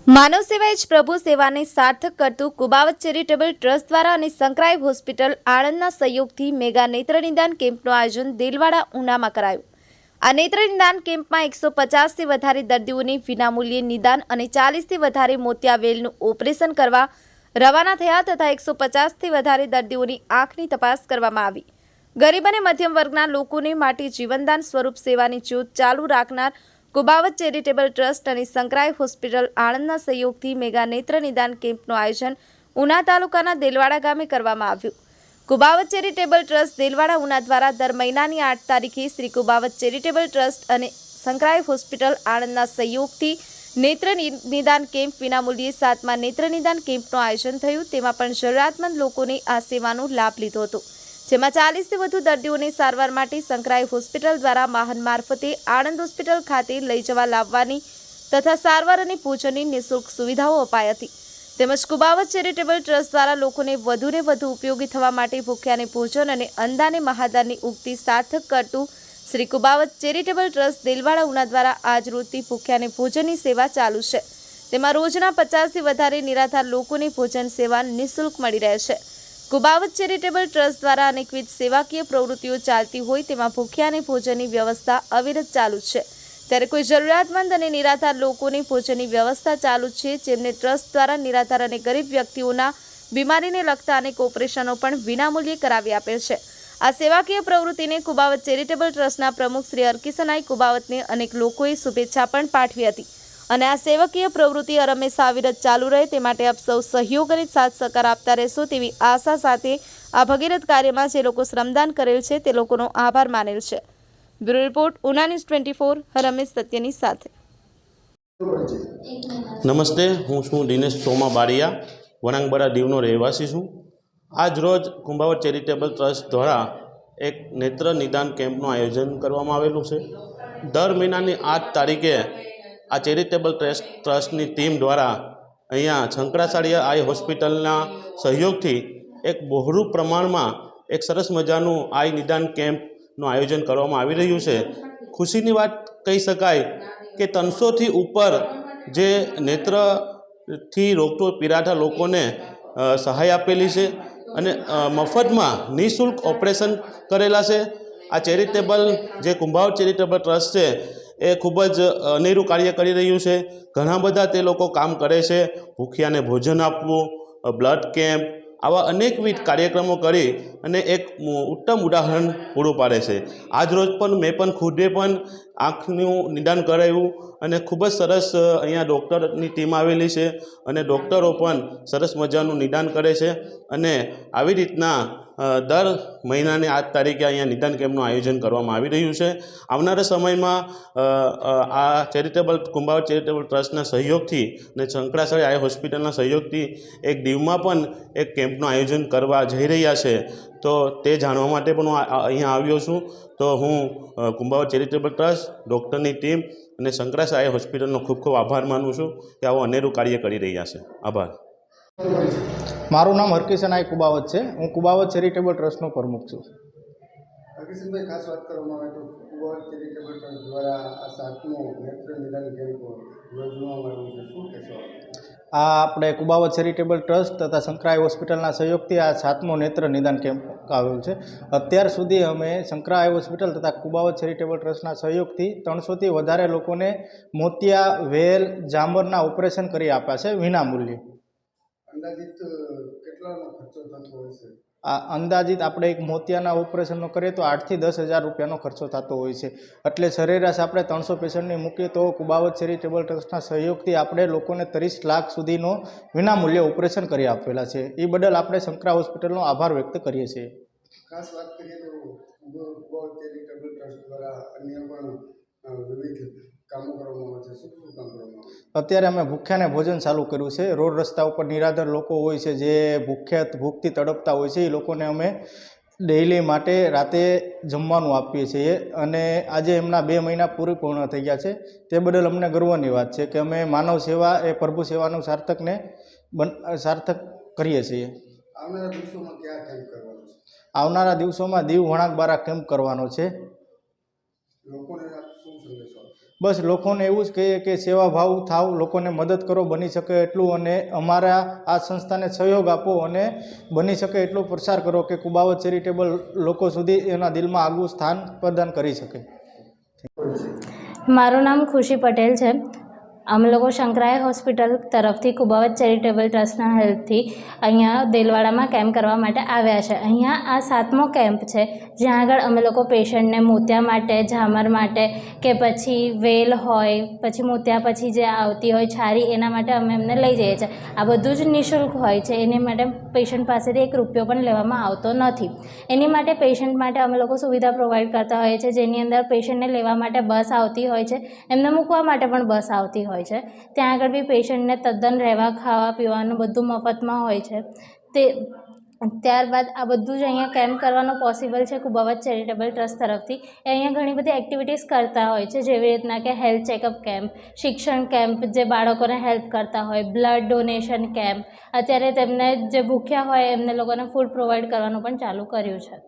માનવ સેવા એ જ પ્રભુ સેવાને સાર્થક કરતું કુબાવત ચેરિટેબલ ટ્રસ્ટ દ્વારા અને સંકરાઈ હોસ્પિટલ આણંદના સહયોગથી મેગા નેત્ર નિદાન કેમ્પનું આયોજન દેલવાડા ઉનામાં કરાયું। આ નેત્ર નિદાન કેમ્પમાં 150થી વધારે દર્દીઓને વિનામૂલ્યે નિદાન અને 40થી વધારે મોતિયાવેલનું ઓપરેશન કરવા રવાના થયા તથા 150થી વધારે દર્દીઓની આંખની તપાસ કરવામાં આવી। ગરીબ અને મધ્યમ વર્ગના લોકોને માટે જીવનદાન સ્વરૂપ સેવાની જ્યોત ચાલુ રાખનાર કુબાવત ચેરિટેબલ ટ્રસ્ટ અને સંકરાઈ હોસ્પિટલ આણંદના સહયોગથી મેગા નેત્ર નિદાન કેમ્પનું આયોજન ઉના તાલુકાના દેલવાડા ગામે કરવામાં આવ્યું। કુબાવત ચેરિટેબલ ટ્રસ્ટ દેલવાડા ઉના દ્વારા દર મહિનાની 8 તારીખે શ્રી કુબાવત ચેરિટેબલ ટ્રસ્ટ અને સંકરાઈ હોસ્પિટલ આણંદના સહયોગથી નેત્ર નિદાન કેમ્પ વિનામૂલ્યે 7મા નેત્ર નિદાન કેમ્પનું આયોજન થયું। તેમાં પણ જરૂરિયાતમંદ લોકોને આ સેવાનો લાભ લીધો હતો, જેમાં 40થી વધુ દર્દીઓને સારવાર માટે સંકરાઈ હોસ્પિટલ દ્વારા વાહન મારફતે આણંદ હોસ્પિટલ ખાતે લઈ જવા લાવવાની તથા સારવાર અને ભોજનની નિઃશુલ્ક સુવિધાઓ અપાઈ હતી। તેમજ કુબાવત ચેરિટેબલ ટ્રસ્ટ દ્વારા લોકોને વધુને વધુ ઉપયોગી થવા માટે ભૂખ્યાને ભોજન અને અંધાને મહાદાનની ઉક્તિ સાર્થક કરતું શ્રી કુબાવત ચેરિટેબલ ટ્રસ્ટ દેલવાડા ઉના દ્વારા આજ રોજથી ભૂખ્યાને ભોજનની સેવા ચાલુ છે। તેમાં રોજના 50થી વધારે નિરાધાર લોકોને ભોજન સેવા નિઃશુલ્ક મળી રહે છે। કુબાવત ચેરિટેબલ ટ્રસ્ટ દ્વારા અનેકવિધ સેવાકીય પ્રવૃત્તિઓ ચાલતી હોય તેમાં ભૂખ્યાને ભોજનની વ્યવસ્થા અવિરત ચાલુ છે। ત્યારે કોઈ જરૂરિયાતમંદ અને નિરાધાર લોકોને ભોજનની વ્યવસ્થા ચાલુ છે, જેમને ટ્રસ્ટ દ્વારા નિરાધાર અને ગરીબ વ્યક્તિઓના બીમારીને લગતા અનેક ઓપરેશનો પણ વિનામૂલ્યે કરાવી આપે છે। આ સેવાકીય પ્રવૃત્તિને કુબાવત ચેરિટેબલ ટ્રસ્ટના પ્રમુખ શ્રી હરકિશનભાઈ કુબાવતને અનેક લોકોએ શુભેચ્છા પણ પાઠવી હતી અને આ સેવાકીય પ્રવૃત્તિ હંમેશા અવિરત ચાલુ રહે તે માટે આપ સૌ સહયોગ અને સાથ સહકાર આપતા રહેશો તેવી આશા સાથે આ ભગીરથ કાર્યમાં જે લોકો શ્રમદાન કરેલ છે તે લોકોનો આભાર માનેલ છે। Bureau report Una news 24 Ramesh સત્યની સાથે। નમસ્તે, હું છું દિનેશ સોમા બારિયા, વણાંગબરા દીવનો રહેવાસી છું। આજ રોજ કુબાવત ચેરિટેબલ ટ્રસ્ટ દ્વારા એક નેત્ર નિદાન કેમ્પનું આયોજન કરવામાં આવેલું છે। દર મહિનાની 8 તારીખે આ ચેરિટેબલ ટ્રસ્ટની ટીમ દ્વારા અહીંયા શંકરાચાર્ય આઈ હોસ્પિટલના સહયોગથી એક બહોળું પ્રમાણમાં એક સરસ મજાનું આઈ નિદાન કેમ્પનું આયોજન કરવામાં આવી રહ્યું છે। ખુશીની વાત કહી શકાય કે 300થી ઉપર જે નેત્રથી રોગો પીડાતા લોકોને સહાય આપેલી છે અને મફતમાં નિઃશુલ્ક ઓપરેશન કરેલા છે। આ ચેરિટેબલ જે કુબાવત ચેરિટેબલ ટ્રસ્ટ છે એ ખૂબ જ અનેરું કાર્ય કરી રહ્યું છે। ઘણા બધા તે લોકો કામ કરે છે, ભૂખ્યાને ભોજન આપવું, બ્લડ કેમ્પ, આવા અનેકવિધ કાર્યક્રમો કરી અને એક ઉત્તમ ઉદાહરણ પૂરું પાડે છે। આજરોજ પણ મેં પણ ખુદે પણ આંખનું નિદાન કરાવ્યું અને ખૂબ જ સરસ અહીંયા ડૉક્ટરની ટીમ આવેલી છે અને ડૉક્ટરો પણ સરસ મજાનું નિદાન કરે છે અને આવી રીતના દર મહિનાની 8 તારીખે અહીંયા નિદાન કેમ્પનું આયોજન કરવામાં આવી રહ્યું છે। આવનારા સમયમાં આ કુબાવત ચેરિટેબલ ટ્રસ્ટના સહયોગથી અને શંકરાચાર્ય આઈ હોસ્પિટલના સહયોગથી એક દીવમાં પણ એક કેમ્પનું આયોજન કરવા જઈ રહ્યા છે, તો તે જાણવા માટે પણ હું અહીંયા આવ્યો છું। તો હું કુબાવત ચેરિટેબલ ટ્રસ્ટ, ડૉક્ટરની ટીમ અને શંકરાચાર્ય આઈ હોસ્પિટલનો ખૂબ ખૂબ આભાર માનું છું કે આવું અનેરું કાર્ય કરી રહ્યા છે। આભાર। મારું નામ હરકિશનભાઈ કુબાવત છે। હું કુબાવત ચેરિટેબલ ટ્રસ્ટનો પ્રમુખ છું। હરકિશનભાઈ, ખાસ વાત કરવામાં આવે તો કુબાવત ચેરિટેબલ ટ્રસ્ટ દ્વારા આ 7મો નેત્ર નિદાન કેમ્પ યોજવામાં આવ્યું છે, શું કહેશો? આ આપણે કુબાવત ચેરિટેબલ ટ્રસ્ટ તથા શંકરાઈ હોસ્પિટલના સહયોગથી આ 7મો નેત્ર નિદાન કેમ્પ આવેલ છે। અત્યાર સુધી અમે શંકરાઈ હોસ્પિટલ તથા કુબાવત ચેરિટેબલ ટ્રસ્ટના સહયોગથી 300થી વધારે લોકોને મોતિયા, વેલ, જામરના ઓપરેશન કરી આપ્યા છે વિનામૂલ્યે। અંદાજિત કેટલાનો ખર્ચો થતો હોય છે? આ અંદાજિત આપણે એક મોતિયાના ઓપરેશનનો કરીએ તો 8થી 10 હજાર રૂપિયાનો ખર્ચો થતો હોય છે। એટલે સરેરાશ આપણે 300 પેશન્ટની મૂકીએ તો કુબાવત ચેરિટેબલ ટ્રસ્ટના સહયોગથી આપણે લોકોને 30 લાખ સુધીનો વિનામૂલ્યે ઓપરેશન કરી આપેલા છે। એ બદલ આપણે શંકરા હોસ્પિટલનો આભાર વ્યક્ત કરીએ છીએ। ખાસ વાત કરીએ તો કુબાવત ચેરિટેબલ ટ્રસ્ટ દ્વારા અન્ય પણ વિવિધ કામો કરવામાં આવે છે, શું શું કામ કરવામાં આવે છે? અત્યારે અમે ભૂખ્યાને ભોજન ચાલુ કર્યું છે। રોડ રસ્તા ઉપર નિરાધાર લોકો હોય છે, જે ભૂખથી તડપતા હોય છે, એ લોકોને અમે ડેઇલી માટે રાતે જમવાનું આપીએ છીએ અને આજે એમના 2 મહિના પૂર્ણ થઈ ગયા છે। તે બદલ અમને ગર્વની વાત છે કે અમે માનવ સેવા એ પ્રભુ સેવાનું સાર્થક કરીએ છીએ। આવનારા દિવસોમાં ક્યાં કેમ્પ કરવાનો છે? આવનારા દિવસોમાં દીવ વણાંકબારા કેમ્પ કરવાનો છે। લોકોને શું સંદેશો? બસ લોકોને એવું જ કહીએ કે સેવાભાવ થાવ, લોકોને મદદ કરો બની શકે એટલું, અને અમારા આ સંસ્થાને સહયોગ આપો અને બની શકે એટલો પ્રસાર કરો કે કુબાવત ચેરિટેબલ લોકો સુધી એના દિલમાં આગવું સ્થાન પ્રદાન કરી શકે. મારું નામ ખુશી પટેલ છે. અમે લોકો શંકરાય હોસ્પિટલ તરફથી કુબાવત ચેરિટેબલ ટ્રસ્ટના હેલ્પથી અહીંયા દેલવાડામાં કેમ્પ કરવા માટે આવ્યા છે. અહીંયા આ 7મો કેમ્પ છે, જ્યાં આગળ અમે લોકો પેશન્ટને મોતિયા માટે, ઝામર માટે કે પછી વેલ હોય, પછી મોતિયા પછી જે આવતી હોય છારી, એના માટે અમે એમને લઈ જઈએ છીએ. આ બધું જ નિઃશુલ્ક હોય છે. એની માટે પેશન્ટ પાસેથી 1 રૂપિયો પણ લેવામાં આવતો નથી. એની માટે પેશન્ટ માટે અમે લોકો સુવિધા પ્રોવાઈડ કરતા હોઈએ છીએ, જેની અંદર પેશન્ટને લેવા માટે બસ આવતી હોય છે, એમને મૂકવા માટે પણ બસ આવતી હોય છે. ત્યાં આગળ બી પેશન્ટને તદ્દન રહેવા, ખાવા, પીવાનું બધું મફતમાં હોય છે. ત્યારબાદ આ બધું જ અહીંયા કેમ્પ કરવાનું પોસિબલ છે કુબાવત ચેરિટેબલ ટ્રસ્ટ તરફથી. અહીંયા ઘણી બધી એક્ટિવિટીઝ કરતા હોય છે, જેવી રીતના કે હેલ્થ ચેકઅપ કેમ્પ, શિક્ષણ કેમ્પ જે બાળકોને હેલ્પ કરતા હોય, બ્લડ ડોનેશન કેમ્પ, અત્યારે તેમને જે ભૂખ્યા હોય એમને લોકોને ફૂડ પ્રોવાઈડ કરવાનું પણ ચાલુ કર્યું છે.